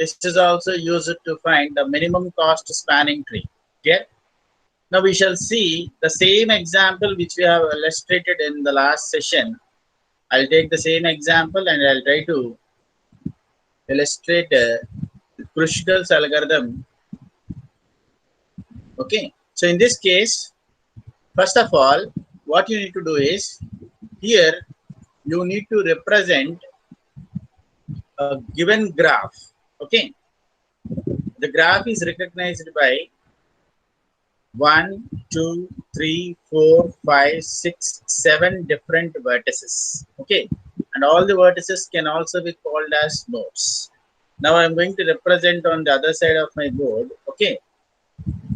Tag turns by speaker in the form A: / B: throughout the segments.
A: This is also used to find the minimum cost spanning tree. Okay. Now we shall see the same example which we have illustrated in the last session. I'll take the same example and I'll try to illustrate Kruskal's algorithm. Okay. So in this case, first of all, what you need to do is here you need to represent a given graph. Okay. The graph is recognized by 1, 2, 3, 4, 5, 6, 7 different vertices. Okay. And all the vertices can also be called as nodes. Now I'm going to represent on the other side of my board. Okay.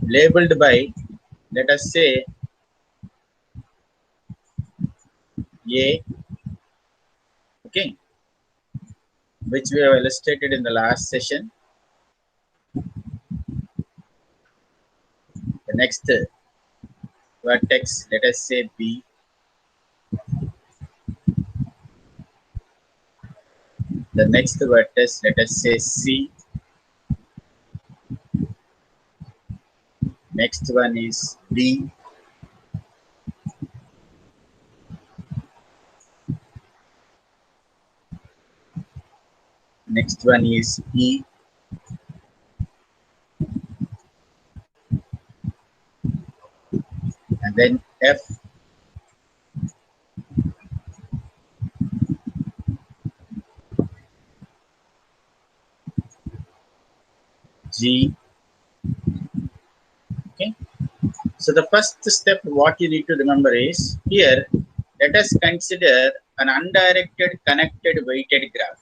A: Labeled by, let us say, A. Okay. Which we have illustrated in the last session. The next vertex, let us say B. The next vertex, let us say C. Next one is D. Next one is E. And then F. G. Okay. So the first step, what you need to remember is here, let us consider an undirected connected weighted graph.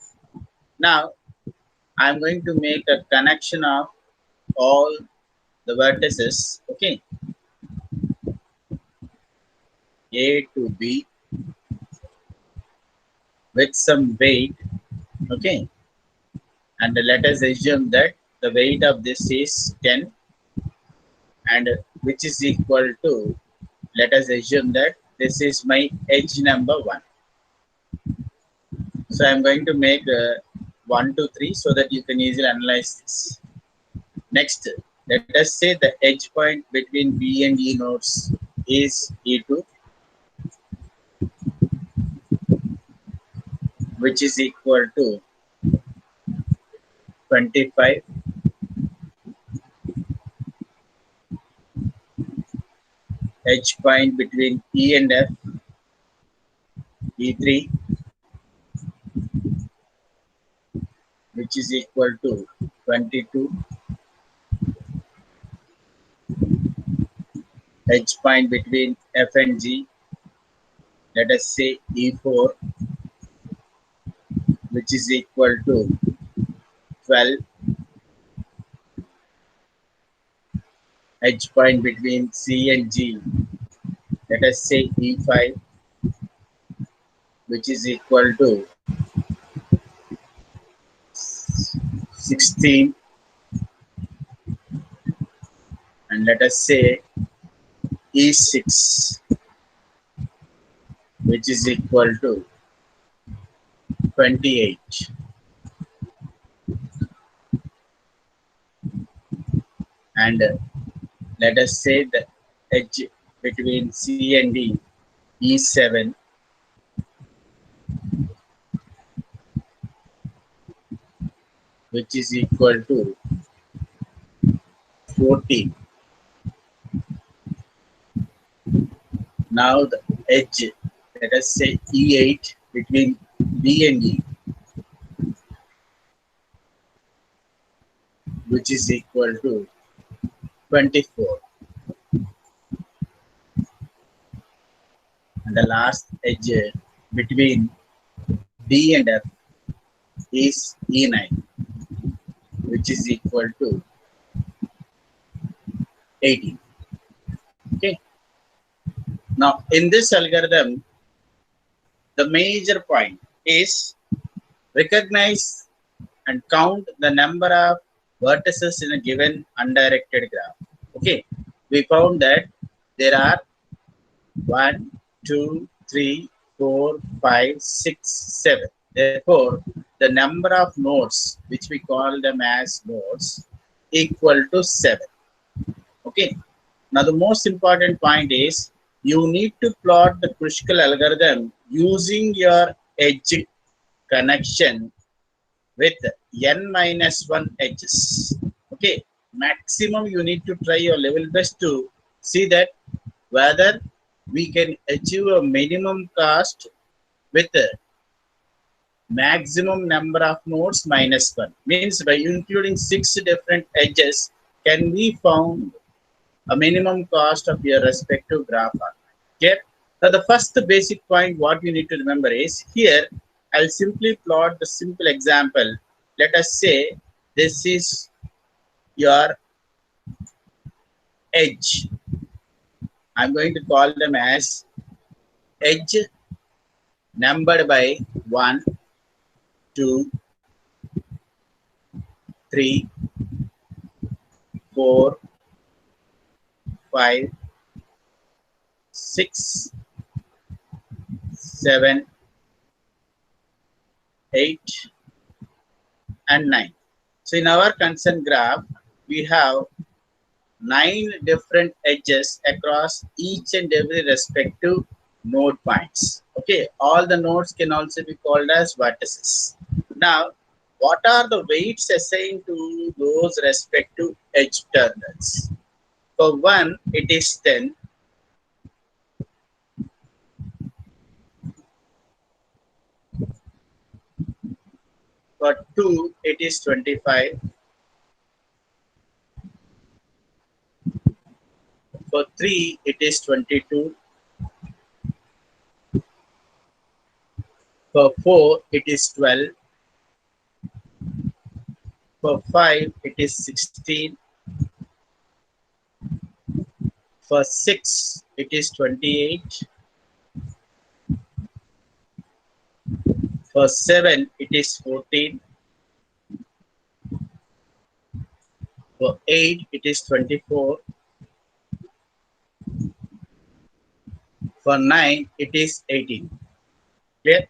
A: Now, I'm going to make a connection of all the vertices, okay, A to B with some weight, okay, and let us assume that the weight of this is 10, and which is equal to, let us assume that this is my edge number 1. So I'm going to make 1, 2, 3 so that you can easily analyze this. Next, let us say the edge point between B and E nodes is E2, which is equal to 25. Edge point between E and F, E3, which is equal to 22. Edge point between F and G, let us say E4, which is equal to 12. Edge point between C and G, let us say E5, which is equal to 16. And let us say E6, which is equal to 28. And let us say the edge between C and D, E7, which is equal to 14. Now the edge, let us say E8 between B and E, which is equal to 24. And the last edge between D and F is E9, which is equal to 18. Okay. Now, in this algorithm, the major point is recognize and count the number of vertices in a given undirected graph. Okay. We found that there are 1, 2, 3, 4, 5, 6, 7. Therefore, the number of nodes, which we call them as nodes, equal to 7. Okay. Now, the most important point is you need to plot the Kruskal algorithm using your edge connection with n minus 1 edges. Okay. Maximum you need to try your level best to see that whether we can achieve a minimum cost with a maximum number of nodes minus 1. Means by including 6 different edges, can we found a minimum cost of your respective graph. Okay. Now the first basic point what you need to remember is here I'll simply plot the simple example. Let us say this is your edge. I'm going to call them as edge numbered by 1, 2, 3, 4, 5, 6, 7, 8, and 9. So in our concern graph, we have 9 different edges across each and every respective node points. Okay, all the nodes can also be called as vertices. Now, what are the weights assigned to those respective edge terminals? For 1, it is 10. For 2, it is 25. For 3, it is 22. For 4, it is 12. For 5, it is 16. For 6, it is 28. For 7, it is 14. For 8, it is 24. For 9, it is 18. Clear?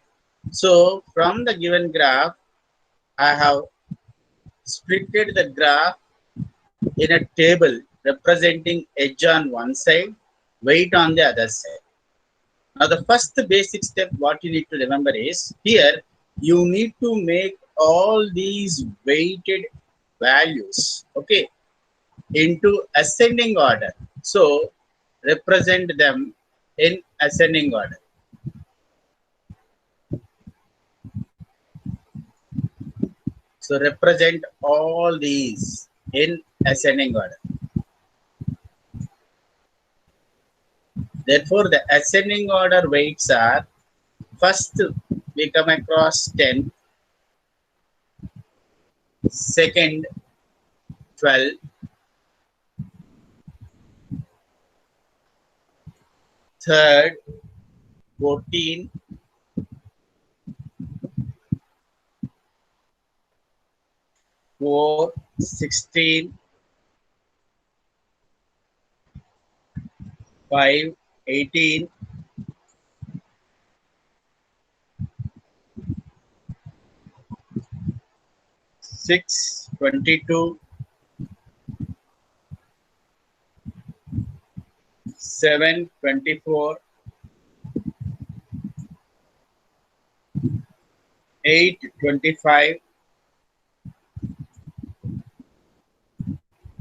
A: So, from the given graph, I have splitted the graph in a table representing edge on one side, weight on the other side. Now, the first basic step what you need to remember is here you need to make all these weighted values, okay, into ascending order. So, represent them in ascending order. So, represent all these in ascending order. Therefore, the ascending order weights are first we come across 10, second 12, third 14, four 16, 5 18, 6 22, 7 24, 8 25,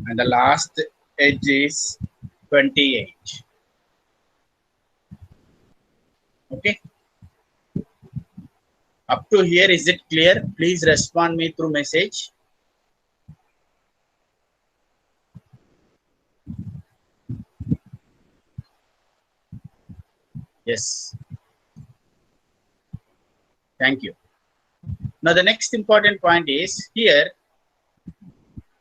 A: and the last edge is 28. Okay. Up to here, is it clear? Please respond me through message. Yes. Thank you. Now, the next important point is here,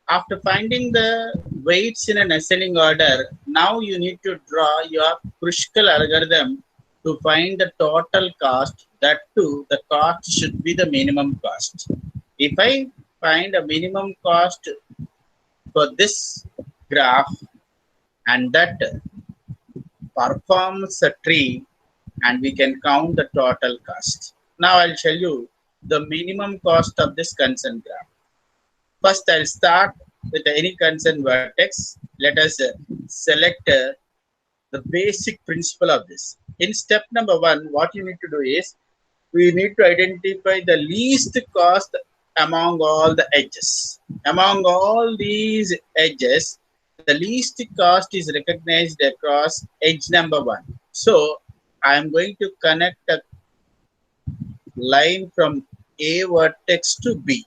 A: after finding the weights in an ascending order, now you need to draw your Kruskal algorithm to find the total cost. That too, the cost should be the minimum cost. If I find a minimum cost for this graph and that performs a tree, and we can count the total cost. Now I'll tell you the minimum cost of this concern graph. First, I'll start with any concern vertex. Let us select the basic principle of this. In step number 1, what you need to do is, we need to identify the least cost among all the edges. Among all these edges, the least cost is recognized across edge number 1. So I am going to connect a line from A vertex to B.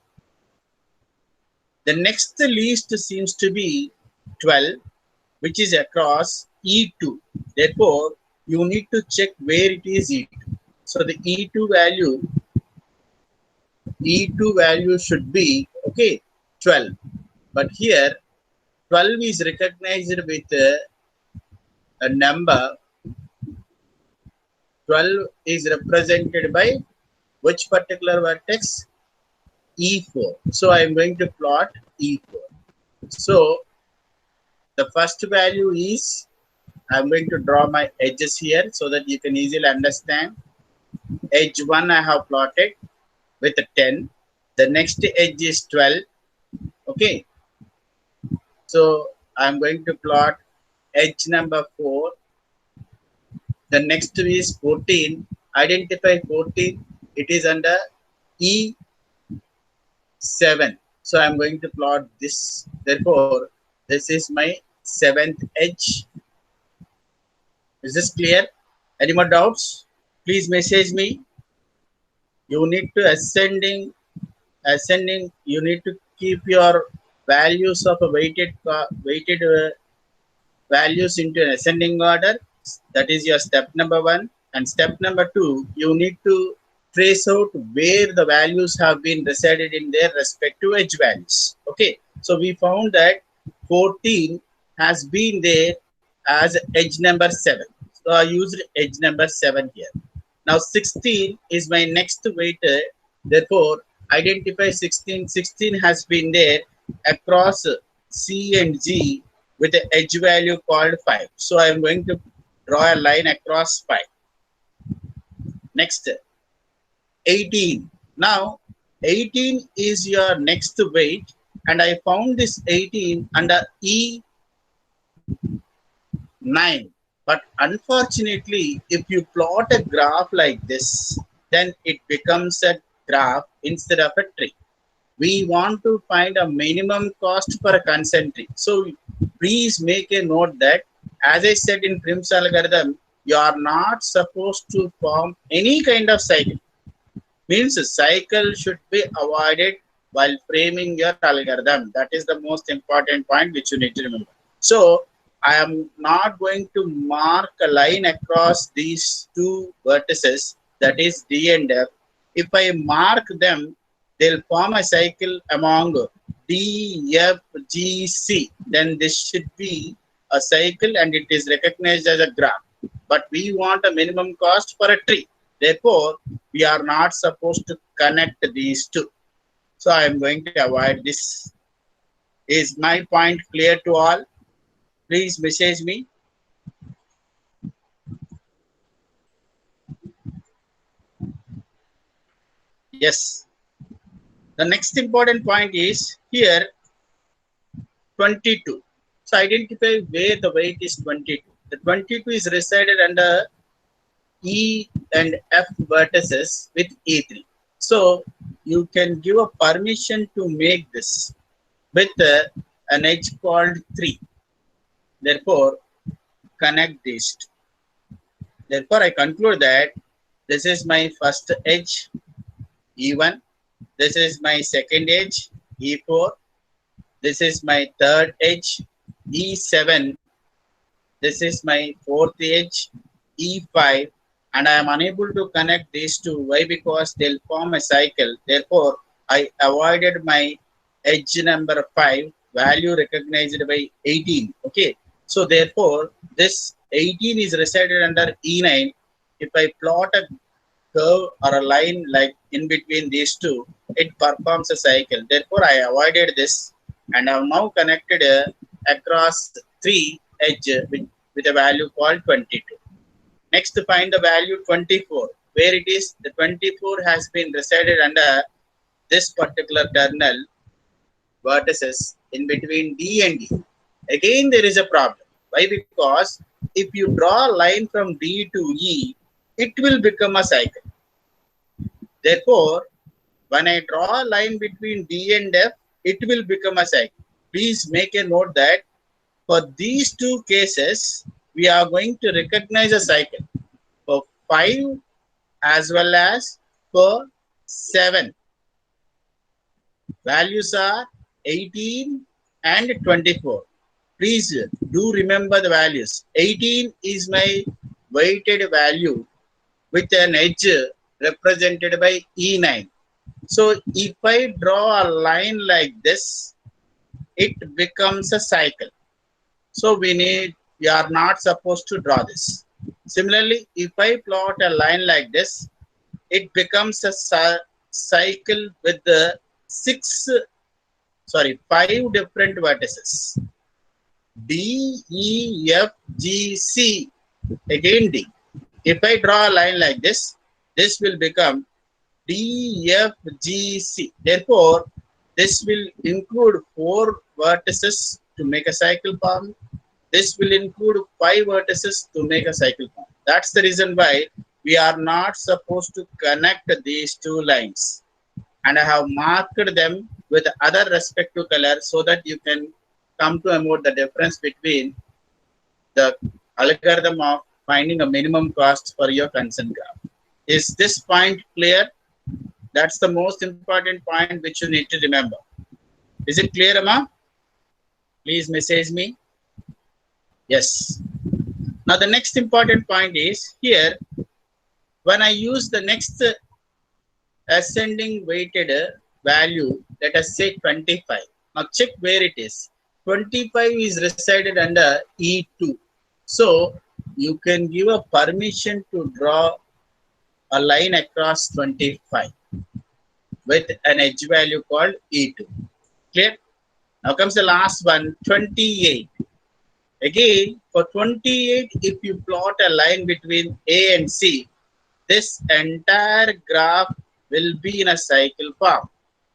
A: The next least seems to be 12, which is across E2. Therefore, you need to check where it is E2. So the E2 value should be, okay, 12. But here 12 is recognized with a number. 12 is represented by which particular vertex? E4. So I am going to plot E4. So the first value is, I am going to draw my edges here so that you can easily understand. Edge 1 I have plotted with a 10. The next edge is 12. Okay. So I am going to plot edge number 4. The next is 14. Identify 14. It is under E7. So I am going to plot this. Therefore, this is my 7th edge. Is this clear? Any more doubts? Please message me. You need to ascending. You need to keep your values of a weighted values into an ascending order. That is your step number 1. And step number 2, you need to trace out where the values have been resided in their respective edge values. Okay. So we found that 14 has been there as edge number 7. So I used edge number 7 here. Now 16 is my next weighted. Therefore, identify 16. 16 has been there across C and G with the edge value called 5. So I am going to draw a line across 5. Next, 18. Now, 18 is your next weight, and I found this 18 under E9. But unfortunately, if you plot a graph like this, then it becomes a graph instead of a tree. We want to find a minimum cost for a consent tree. So please make a note that, as I said in Prim's algorithm, you are not supposed to form any kind of cycle. Means a cycle should be avoided while framing your algorithm. That is the most important point which you need to remember. So I am not going to mark a line across these two vertices, that is D and F. If I mark them, they'll form a cycle among D, F, G, C. Then this should be a cycle and it is recognized as a graph. But we want a minimum cost for a tree. Therefore, we are not supposed to connect these two. So I am going to avoid this. Is my point clear to all? Please message me. Yes. The next important point is here 22. So identify where the weight is 22. The 22 is resided under E and F vertices with E3. So you can give a permission to make this with an edge called 3. Therefore, connect these two. Therefore, I conclude that this is my first edge, E1. This is my second edge, E4. This is my third edge, E7. This is my fourth edge, E5. And I am unable to connect these two. Why? Because they'll form a cycle. Therefore, I avoided my edge number 5, value recognized by 18. Okay. So therefore, this 18 is resided under E9. If I plot a curve or a line like in between these two, it performs a cycle. Therefore, I avoided this and I have now connected across 3 edge with a value called 22. Next, find the value 24. where it is the 24 has been resided under this particular kernel vertices in between D and E. Again, there is a problem. Why? Because if you draw a line from D to E, it will become a cycle. Therefore, when I draw a line between D and F, it will become a cycle. Please make a note that for these two cases, we are going to recognize a cycle for 5 as well as for 7. Values are 18 and 24. Please do remember the values. 18 is my weighted value with an edge represented by E9. So if I draw a line like this, it becomes a cycle. So we are not supposed to draw this. Similarly, if I plot a line like this, it becomes a cycle with the 5 different vertices. D, E, F, G, C, again D. If I draw a line like this, this will become D, F, G, C. Therefore, this will include 4 vertices to make a cycle form. This will include 5 vertices to make a cycle form. That's the reason why we are not supposed to connect these two lines. And I have marked them with other respective color so that you can come to about the difference between the algorithm of finding a minimum cost for your consent graph. Is this point clear? That's the most important point which you need to remember. Is it clear, Amma? Please message me. Yes. Now the next important point is here, when I use the next ascending weighted value, let us say 25. Now check where it is. 25 is resided under E2. So you can give a permission to draw a line across 25 with an edge value called E2. Clear? Now comes the last one, 28. Again, for 28, if you plot a line between A and C, this entire graph will be in a cycle form.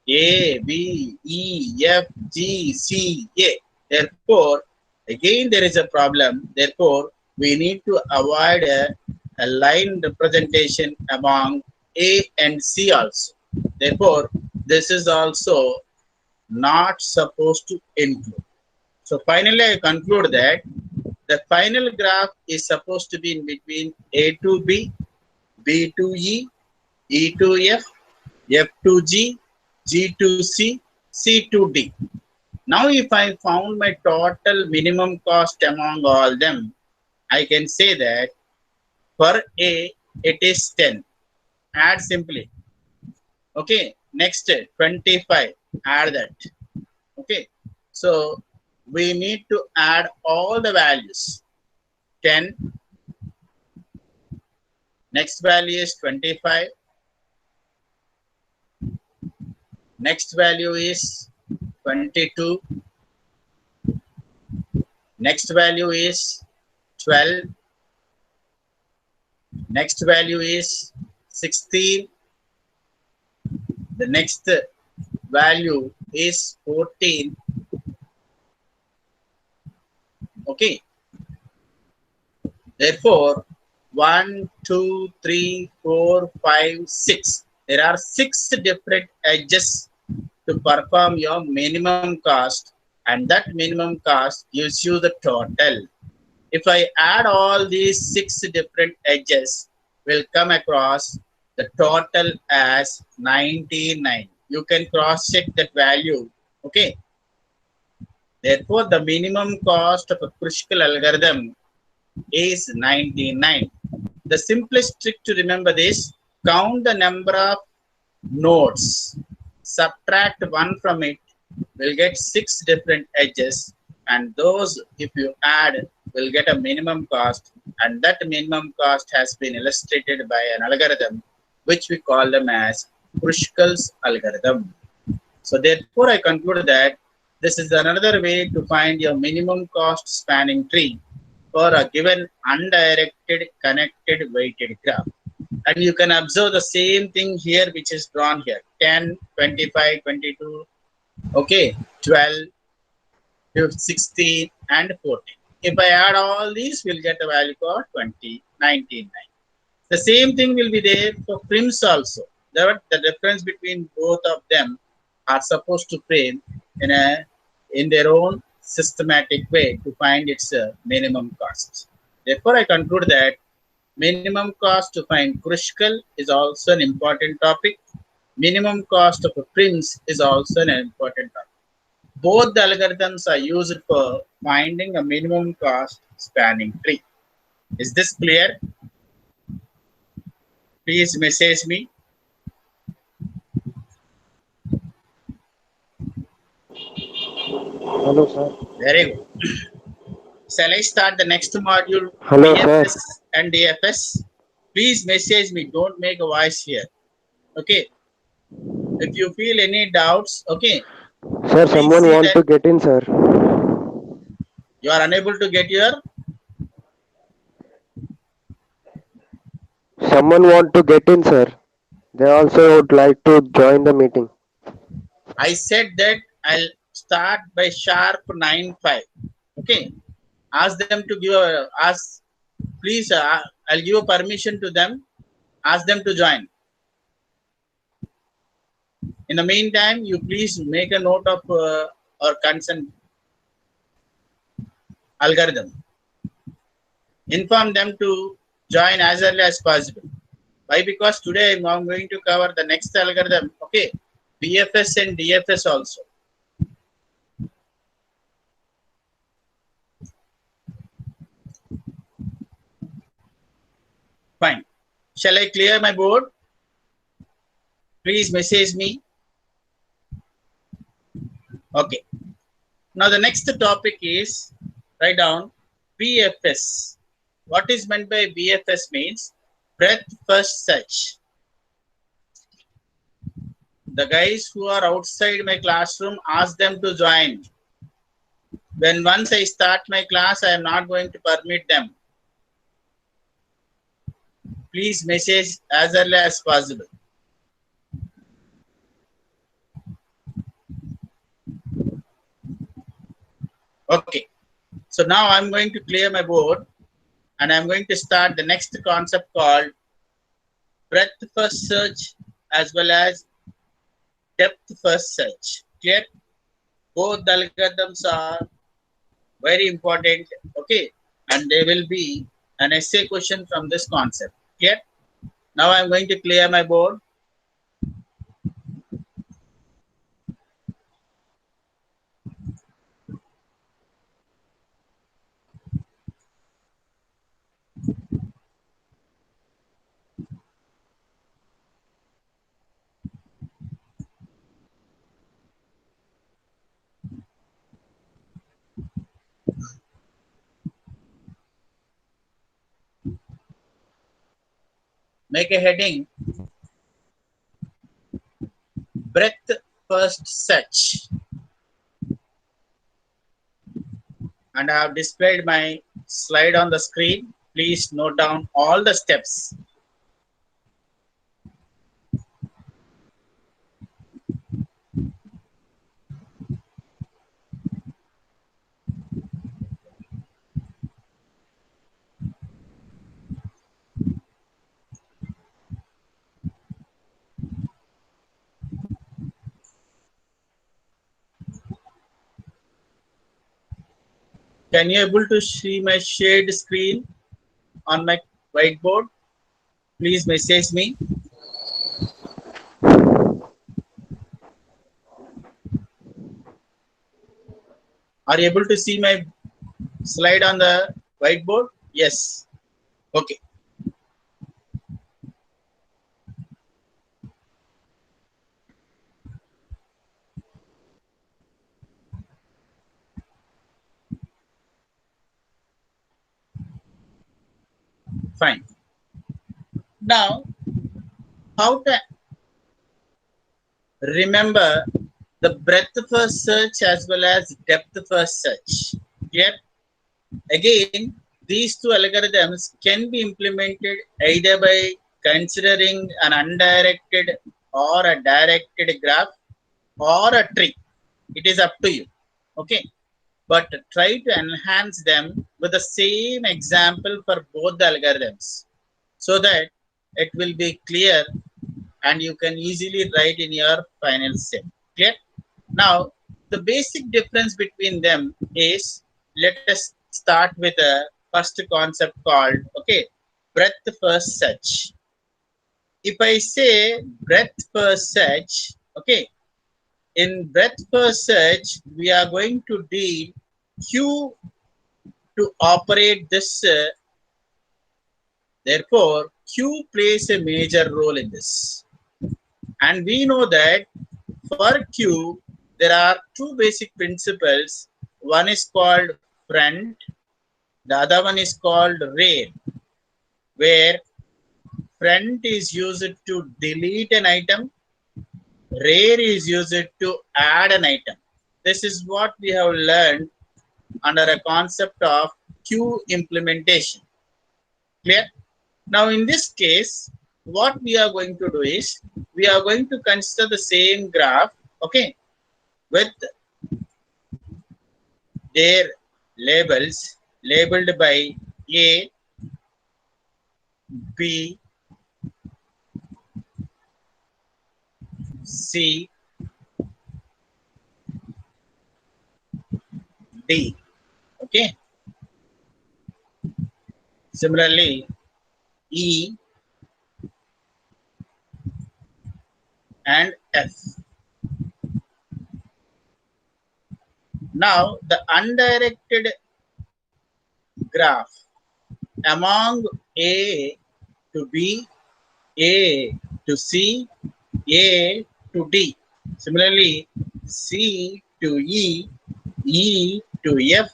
A: A, B, E, F, G, C, A. Therefore, again there is a problem. Therefore, we need to avoid a line representation among A and C also. Therefore, this is also not supposed to include. So finally, I conclude that the final graph is supposed to be in between A to B, B to E, E to F, F to G, G to C, C to D. Now, if I found my total minimum cost among all them, I can say that for A, it is 10. Add simply. Okay. Next, 25. Add that. Okay. So, we need to add all the values. 10. Next value is 25. Next value is 22. Next value is 12. Next value is 16. The next value is 14. Okay. Therefore, 1, 2, 3, 4, 5, 6. There are 6 different edges to perform your minimum cost, and that minimum cost gives you the total. If I add all these 6 different edges, will come across the total as 99. You can cross check that value. Okay. Therefore, the minimum cost of a Kruskal algorithm is 99. The simplest trick to remember this: count the number of nodes, subtract 1 from it, will get 6 different edges, and those, if you add, will get a minimum cost, and that minimum cost has been illustrated by an algorithm which we call them as Kruskal's algorithm. So therefore, I conclude that this is another way to find your minimum cost spanning tree for a given undirected connected weighted graph. And you can observe the same thing here, which is drawn here: 10, 25, 22, okay, 12, 16, and 14. If I add all these, we'll get the value for 20, 19, 9. The same thing will be there for prims also. The difference between both of them are supposed to frame in their own systematic way to find its minimum cost. Therefore, I conclude that minimum cost to find Kruskal is also an important topic. Minimum cost of a prims is also an important topic. Both the algorithms are used for finding a minimum cost spanning tree. Is this clear? Please message me.
B: Hello, sir.
A: Very good. Shall I start the next module,
B: Hello, sir.
A: BFS and DFS? Please message me. Don't make a voice here. Okay. If you feel any doubts, okay,
B: Sir,
A: please
B: someone
A: see
B: want
A: that
B: to get in, sir.
A: you are unable to get your.
B: Someone want to get in, sir. They also would like to join the meeting.
A: I said that I'll start by sharp 9:05. Okay. Ask them to give a ask. Please, I'll give a permission to them. Ask them to join. In the meantime, you please make a note of our consent algorithm. Inform them to join as early as possible. Why? Because today I'm going to cover the next algorithm. Okay, BFS and DFS also. Fine. Shall I clear my board? Please message me. Okay. Now the next topic is, write down BFS. What is meant by BFS means breadth first search. The guys who are outside my classroom, ask them to join. When once I start my class, I am not going to permit them. Please message as early as possible. Okay. So now I'm going to clear my board and I'm going to start the next concept called breadth first search as well as depth first search. Clear? Both the algorithms are very important. Okay. And there will be an essay question from this concept. Clear? Now I'm going to clear my board. Make a heading breadth first search. And I have displayed my slide on the screen. Please note down all the steps. Can you able to see my shared screen on my whiteboard? Please message me. Are you able to see my slide on the whiteboard? Yes. Okay. Fine. Now, how to remember the breadth first search as well as depth first search? Clear? Again, these two algorithms can be implemented either by considering an undirected or a directed graph or a tree. It is up to you. Okay. But try to enhance them with the same example for both the algorithms so that it will be clear and you can easily write in your final step. Clear? Now, the basic difference between them is, let us start with a first concept called, okay, breadth first search. If I say breadth first search, okay, in breadth first search, we are going to deal Q to operate this. Therefore, Q plays a major role in this. And we know that for Q, there are two basic principles. One is called front, the other one is called rear, where front is used to delete an item, rear is used to add an item. This is what we have learned under a concept of Q implementation. Clear? Now, in this case, what we are going to do is, we are going to consider the same graph, okay, with their labels labeled by A, B, C, D. Okay. Similarly, E and F. Now, the undirected graph among A to B, A to C, A to D. Similarly, C to E, E to F,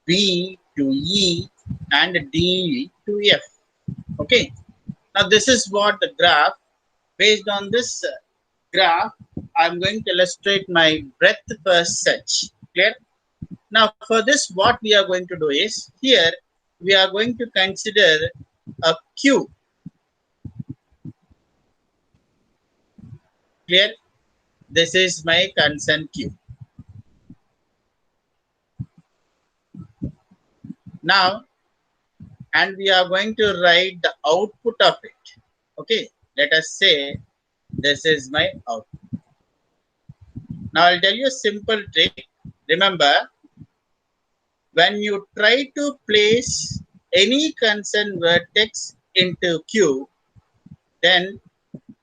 A: B to E, and D to F. Okay. Now, this is what the graph. Based on this graph, I'm going to illustrate my breadth first search. Clear? Now, for this, what we are going to do is, here we are going to consider a Q. Clear? This is my concern Q. Now, and we are going to write the output of it. Okay, let us say this is my output. Now, I'll tell you a simple trick. Remember, when you try to place any concern vertex into Q, then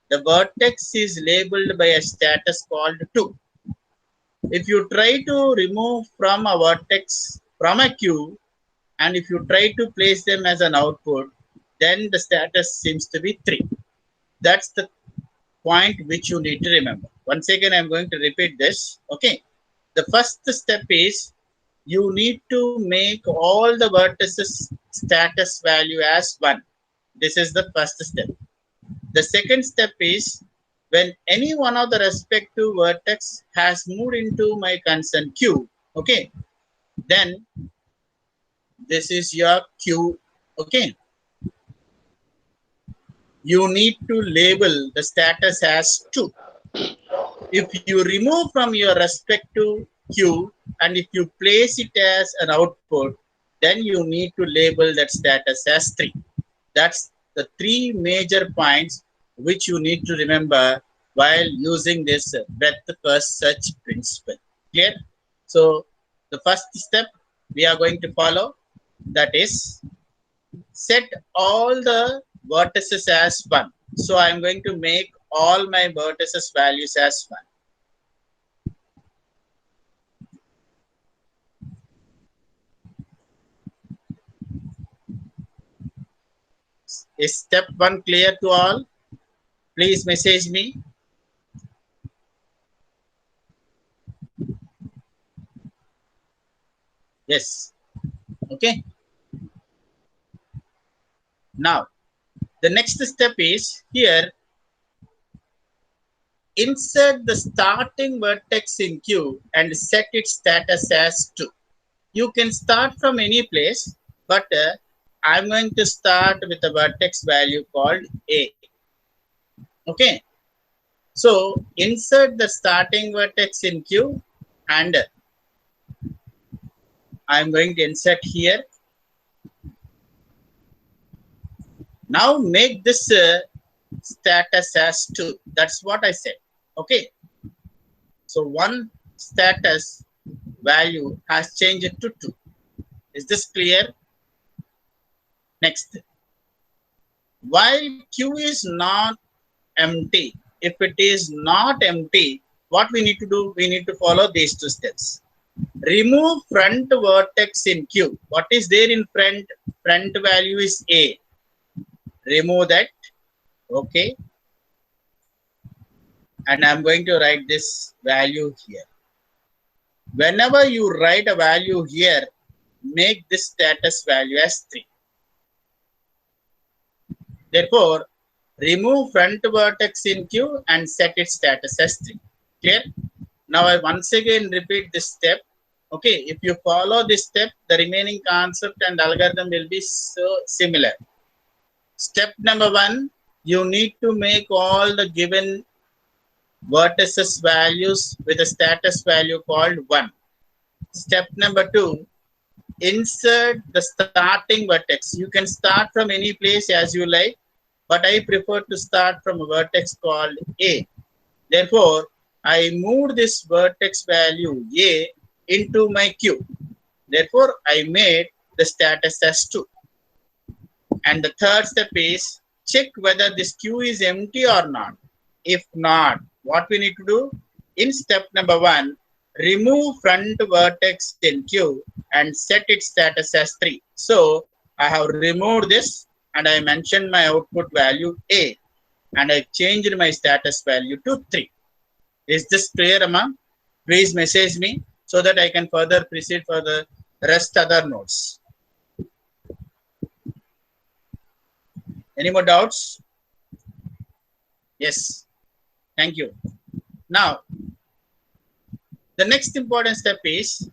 A: the vertex is labeled by a status called 2. If you try to remove from a vertex from a Q, and if you try to place them as an output, then the status seems to be 3. That's the point which you need to remember. Once again, I'm going to repeat this. Okay. The first step is, you need to make all the vertices status value as 1. This is the first step. The second step is, when any one of the respective vertex has moved into my concern Q, okay, then this is your Q, okay. You need to label the status as 2. If you remove from your respective Q and if you place it as an output, then you need to label that status as 3. That's the 3 major points which you need to remember while using this breadth first search principle. Clear? So, the first step we are going to follow, that is, set all the vertices as 1. So, I am going to make all my vertices values as 1. Is step 1 clear to all? Please message me. Yes. Okay. Now, the next step is, here, insert the starting vertex in Q and set its status as 2. You can start from any place, but I'm going to start with a vertex value called A. Okay. So insert the starting vertex in Q, and I'm going to insert here. Now make this status as 2. That's what I said. Okay. So one status value has changed to 2. Is this clear? Next. While Q is not empty, if it is not empty, what we need to do? We need to follow these 2 steps. Remove front vertex in Q. What is there in front? Front value is A. Remove that. Okay. And I'm going to write this value here. Whenever you write a value here, make this status value as 3. Therefore, remove front vertex in Q and set its status as 3. Clear? Now I once again repeat this step. Okay, if you follow this step, the remaining concept and algorithm will be so similar. Step number 1, you need to make all the given vertices values with a status value called 1. Step number 2, insert the starting vertex. You can start from any place as you like, but I prefer to start from a vertex called A. Therefore, I moved this vertex value A into my Q. Therefore, I made the status as 2. And the third step is check whether this Q is empty or not. If not, what we need to do? In step number 1, remove front vertex in Q and set its status as 3. So, I have removed this and I mentioned my output value A. And I changed my status value to 3. Is this clear, Amma? Please message me so that I can further proceed for the rest other nodes. Any more doubts? Yes. Thank you. Now, the next important step is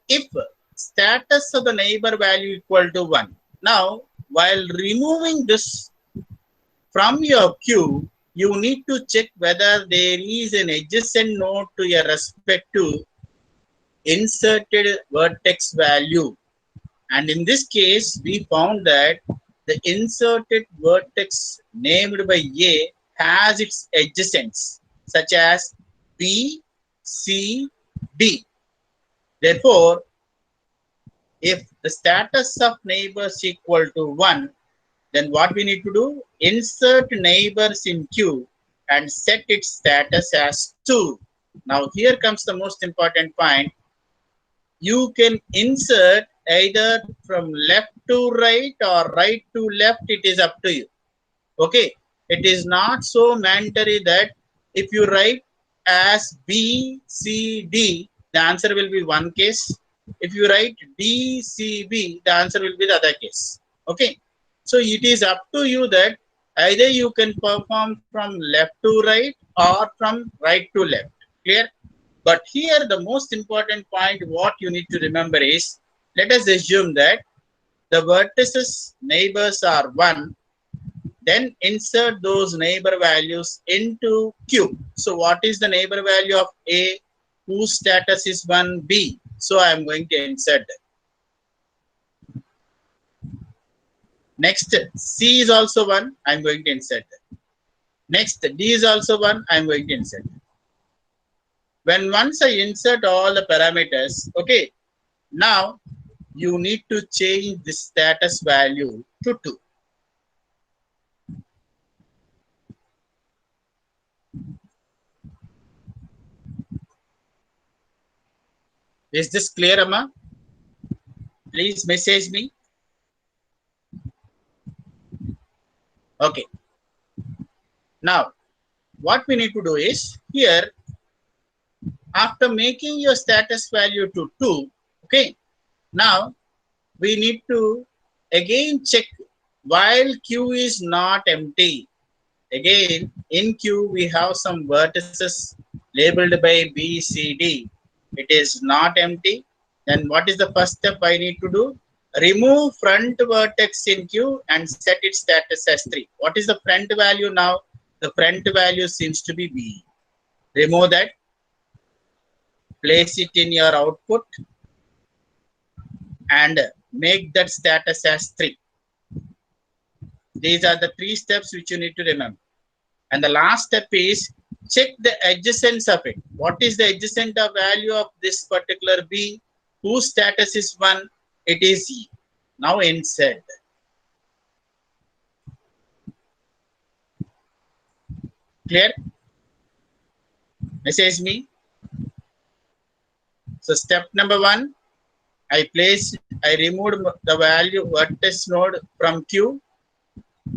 A: if status of the neighbor value equal to 1. Now, while removing this from your queue, you need to check whether there is an adjacent node to your respective inserted vertex value. And in this case, we found that the inserted vertex named by A has its adjacents such as B, C, D. Therefore, if the status of neighbors equal to 1, then what we need to do? Insert neighbors in Q and set its status as 2. Now here comes the most important point. You can insert either from left to right or right to left. It is up to you. Okay. It is not so mandatory that if you write as B, C, D, the answer will be one case. If you write D, C, B, the answer will be the other case. Okay. So it is up to you that either you can perform from left to right or from right to left. Clear? But here the most important point what you need to remember is, let us assume that the vertices neighbors are 1, then insert those neighbor values into Q. So what is the neighbor value of A whose status is 1, B? So I am going to insert that. Next, C is also 1, I am going to insert that. Next, D is also 1, I am going to insert that. When once I insert all the parameters, okay, now you need to change the status value to 2. Is this clear, Amma? Please message me. Okay. Now, what we need to do is here, after making your status value to 2, okay, now we need to again check while Q is not empty. Again, in Q, we have some vertices labeled by B, C, D. It is not empty. Then what is the first step I need to do? remove front vertex in Q and set its status as 3. What is the front value now? The front value seems to be B. Remove that, place it in your output and make that status as 3. These are the 3 steps which you need to remember. And the last step is check the adjacents of it. What is the adjacent of value of this particular B? Whose status is 1? It is E. Now insert. Clear? Message me. So step number 1, I removed the value vertex node from Q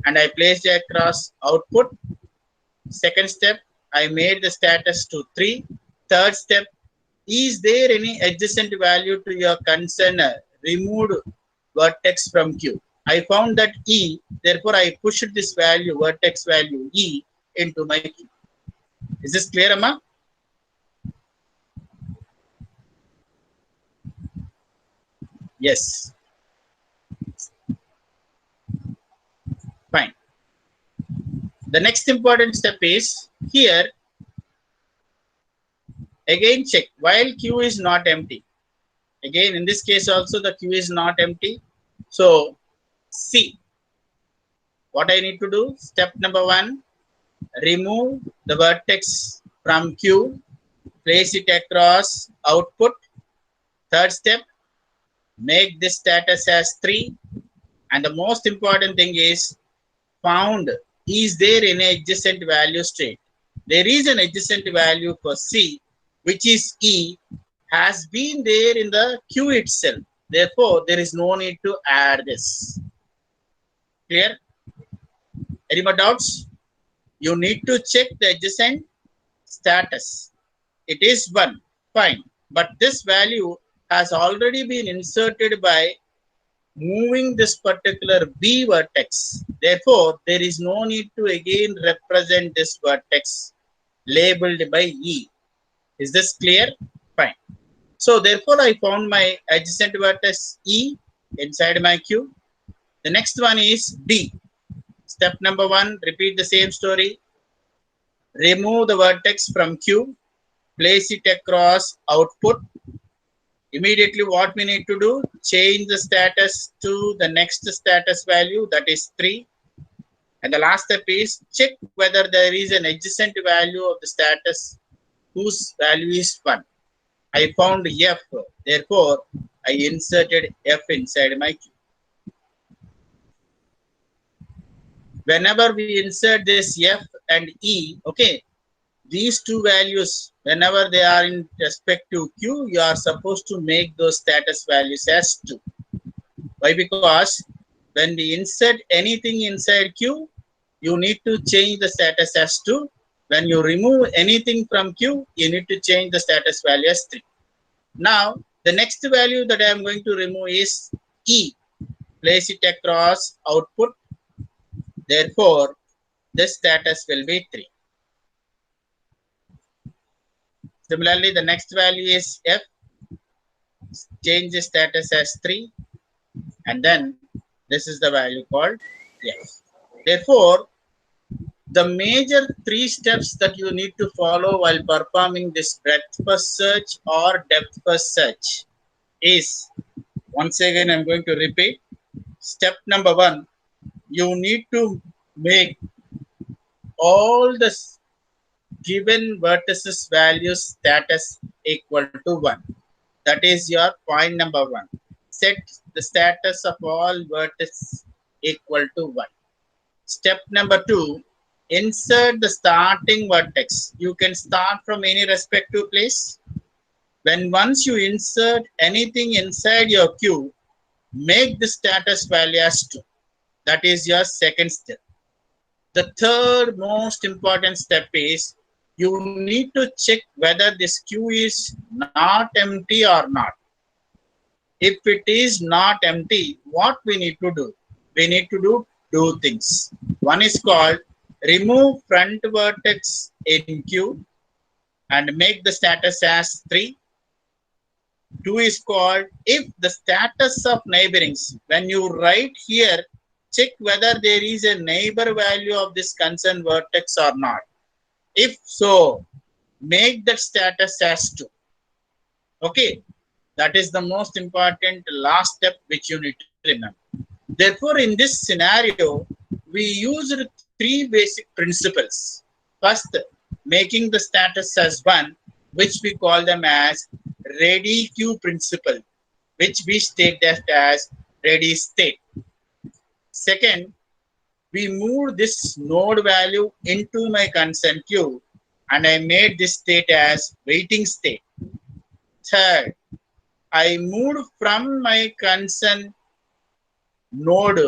A: and I placed it across output. Second step, I made the status to 3. Third step, is there any adjacent value to your concern removed vertex from Q? I found that E, therefore I pushed this value, vertex value E, into my Q. Is this clear, Amma? Yes. Fine. The next important step is here, again check while Q is not empty. Again, in this case also the Q is not empty. So, see what I need to do. Step number 1, remove the vertex from Q, place it across output. Third step, make this status as 3. And the most important thing is found, is there any adjacent value state? There is an adjacent value for C, which is E, has been there in the Q itself. Therefore, there is no need to add this. Clear? Any more doubts? You need to check the adjacent status. It is 1. Fine. But this value has already been inserted by moving this particular B vertex. Therefore, there is no need to again represent this vertex labeled by E. Is this clear? Fine. So, therefore, I found my adjacent vertex E inside my Q. The next one is D. Step number 1, repeat the same story. Remove the vertex from Q, place it across output. Immediately what we need to do, change the status to the next status value, that is 3. And the last step is check whether there is an adjacent value of the status whose value is 1. I found F, therefore I inserted F inside my Q. Whenever we insert this F and E, okay, these two values, whenever they are in respect to Q, you are supposed to make those status values as 2. Why? Because when we insert anything inside Q, you need to change the status as 2. When you remove anything from Q, you need to change the status value as 3. Now, the next value that I am going to remove is E. Place it across output. Therefore, this status will be 3. Similarly, the next value is F. Change the status as 3. And then this is the value called F. Therefore, the major 3 steps that you need to follow while performing this breadth first search or depth first search is, once again I'm going to repeat. Step number 1, you need to make all the given vertices values status equal to 1. That is your point number 1. Set the status of all vertices equal to 1. Step number 2, insert the starting vertex. You can start from any respective place. When once you insert anything inside your Q, make the status value as 2. That is your second step. The third most important step is you need to check whether this Q is not empty or not. If it is not empty, what we need to do? We need to do 2 things. One is called remove front vertex in Q and make the status as 3. 2 is called if the status of neighborings. When you write here, check whether there is a neighbor value of this concerned vertex or not. If so, make that status as 2. Okay, that is the most important last step which you need to remember. Therefore, in this scenario, we used 3 basic principles. First, making the status as 1, which we call them as ready queue principle, which we state that as ready state. Second, we moved this node value into my consent queue and I made this state as waiting state. Third, I moved from my consent node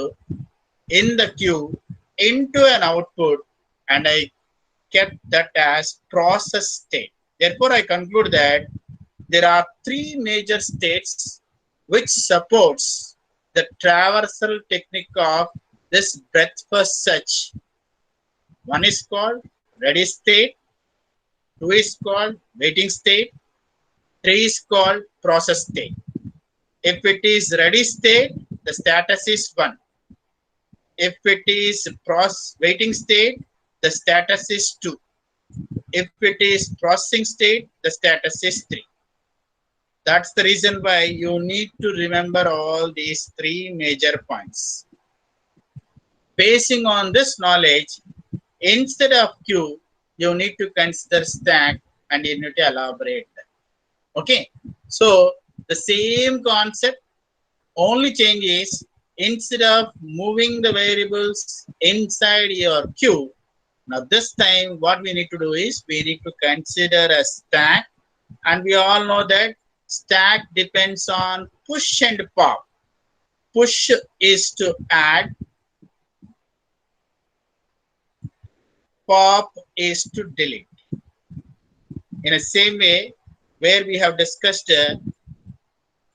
A: in the queue into an output and I kept that as process state. Therefore, I conclude that there are 3 major states which supports the traversal technique of this breadth first search. One is called ready state, 2 is called waiting state, 3 is called process state. If it is ready state, the status is 1. If it is waiting state, the status is 2. If it is processing state, the status is 3. That's the reason why you need to remember all these 3 major points. Basing on this knowledge, instead of queue, you need to consider stack and you need to elaborate that. Okay, so the same concept, only change is instead of moving the variables inside your queue, now this time what we need to do is we need to consider a stack, and we all know that stack depends on push and pop. Push is to add, pop is to delete. In the same way, where we have discussed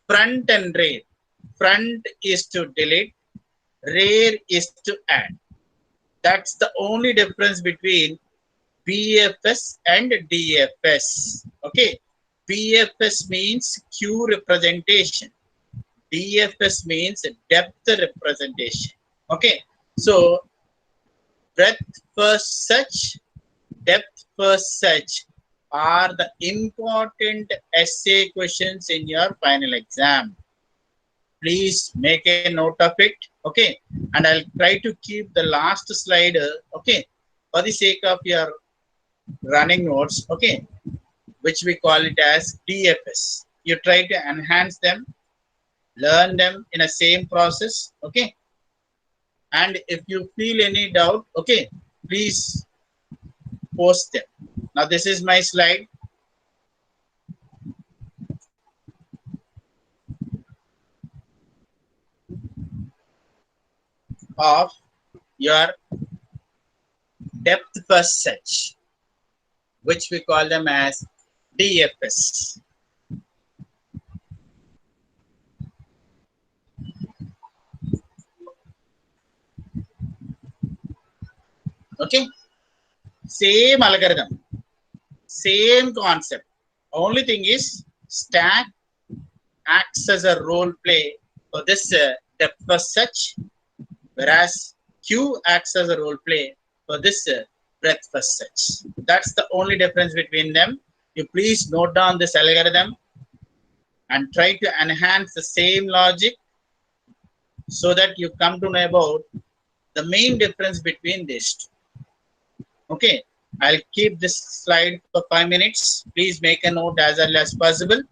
A: front and rear. Front is to delete, rear is to add. That's the only difference between BFS and DFS. Okay, BFS means queue representation. DFS means depth representation. Okay, so breadth first search, depth first search are the important essay questions in your final exam. Please make a note of it. Okay, and I'll try to keep the last slide. Okay, for the sake of your running notes. Okay, which we call it as DFS. You try to enhance them, learn them in a same process. Okay, and if you feel any doubt, okay, please post them. Now this is my slide of your depth first search, which we call them as DFS. Okay, same algorithm, same concept. Only thing is stack acts as a role play for this depth first search, whereas queue acts as a role play for this breadth first search. That's the only difference between them. You please note down this algorithm and try to enhance the same logic so that you come to know about the main difference between these two. Okay, I'll keep this slide for 5 minutes. Please make a note as early as possible.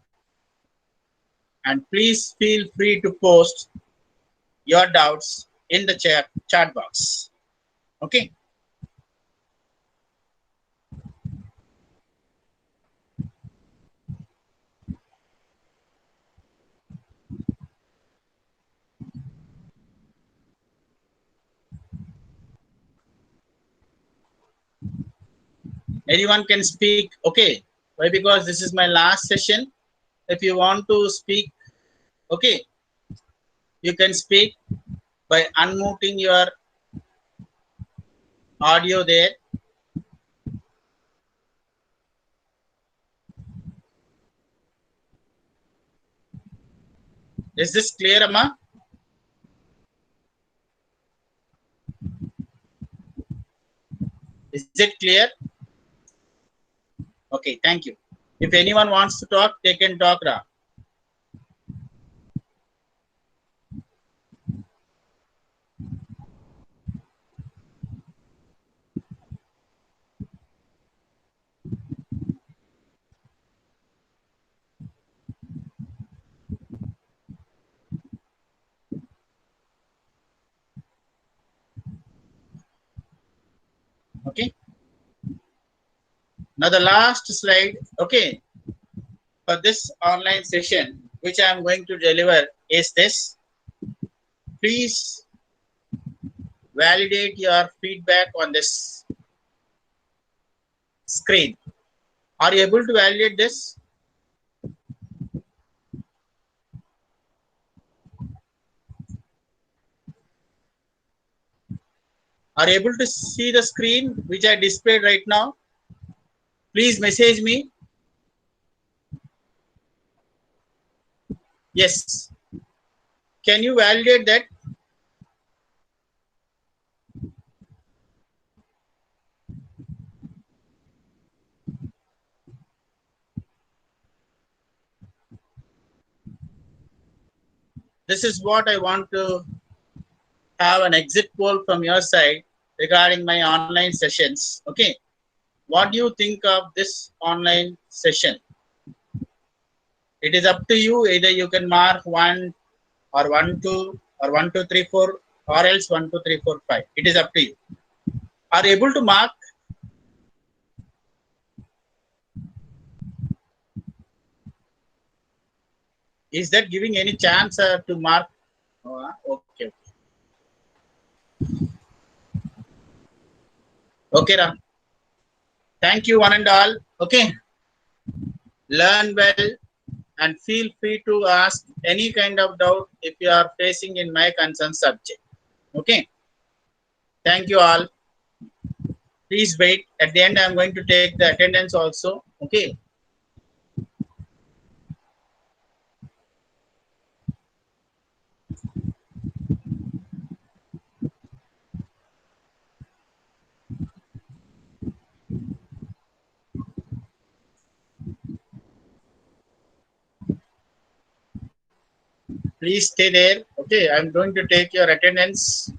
A: And please feel free to post your doubts in the chat box. Okay. Anyone can speak. Okay. Why? Because this is my last session. If you want to speak, okay, you can speak by unmuting your audio there. Is this clear, Amma? Is it clear? Okay, thank you. If anyone wants to talk, they can talk, Ra. Okay. Now the last slide, okay, for this online session, which I am going to deliver is this. Please validate your feedback on this screen. Are you able to validate this? Are you able to see the screen which I displayed right now? Please message me. Yes. Can you validate that? This is what I want to have an exit poll from your side regarding my online sessions. Okay. What do you think of this online session? It is up to you. Either you can mark 1 or 1, 2 or 1, 2, 3, 4 or else 1, 2, 3, 4, 5. It is up to you. Are you able to mark? Is that giving any chance to mark? Oh, okay. Okay, Ram. Thank you, one and all. Okay. Learn well and feel free to ask any kind of doubt if you are facing in my concern subject. Okay. Thank you all. Please wait. At the end, I'm going to take the attendance also. Okay. Please stay there. Okay. I'm going to take your attendance.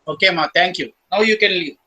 A: Okay, Ma. Thank you. Now you can leave.